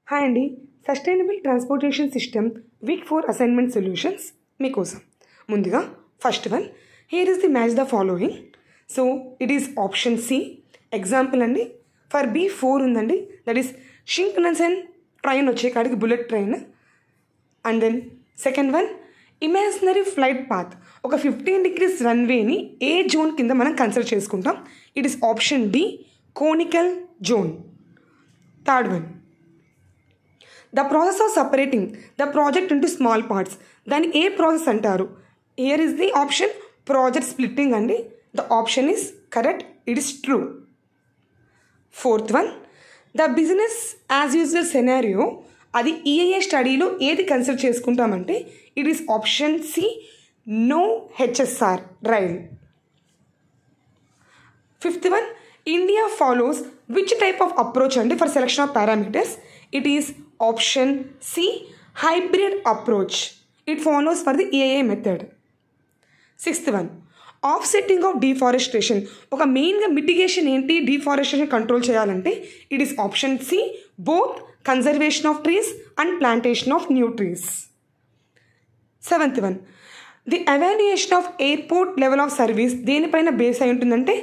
Hi అండి. Sustainable transportation system week 4 assignment solutions మీకోసం. ముందుగా first one, here is the match the following. So it is option C. Example అండి, for B4 ఉందండి, that is Shinkansen train వచ్చే కాడికి bullet train. And then second one, imaginary flight path, ఒక 15 degrees రన్వేని ఏ zone కింద మనం consider చేసుకుంటాం. It is option D, conical zone. Third one, the process of separating the project into small parts, దాన్ని ఏ process అంటారు. Here is the option project splitting అండి. The option is correct, it is true. Fourth one, the business as usual scenario, అది EIA స్టడీలో ఏది consider చేసుకుంటామంటే it is option C, no HSR rail. Fifth one, India follows which type of approach అండి for selection of parameters. It is option C, hybrid approach. It follows for the EIA method. Sixth one, offsetting of deforestation, ఒక మెయిన్గా mitigation ఏంటి deforestation control చేయాలంటే it is option C, both conservation of trees and plantation of new trees. Seventh one, the evaluation of airport level of service దేనిపైన base అయి ఉంటుందంటే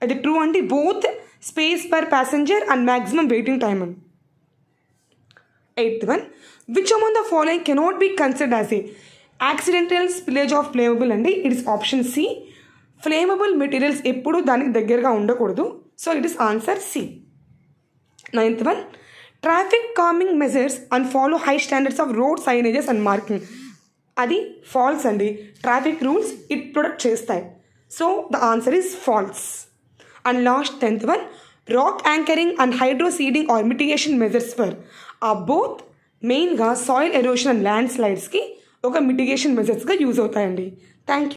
అది true అండి, both space per passenger and maximum waiting time అండి. Eighth one, which among the following cannot be considered as a accidental spillage of flammable అండి. It is option C, flammable materials ఎప్పుడూ దానికి దగ్గరగా ఉండకూడదు. So it is answer C. Ninth one, traffic calming measures and follow high standards of road signages and marking, అది false అండి. Traffic rules it protect చేస్తాయి. So the answer is false. And last 10th one, rock anchoring and hydro seeding are mitigation measures for, uh both మెయిన్గా soil erosion and land స్లైడ్స్కి ఒక mitigation మెజర్స్గా use అవుతాయండి. Thank you.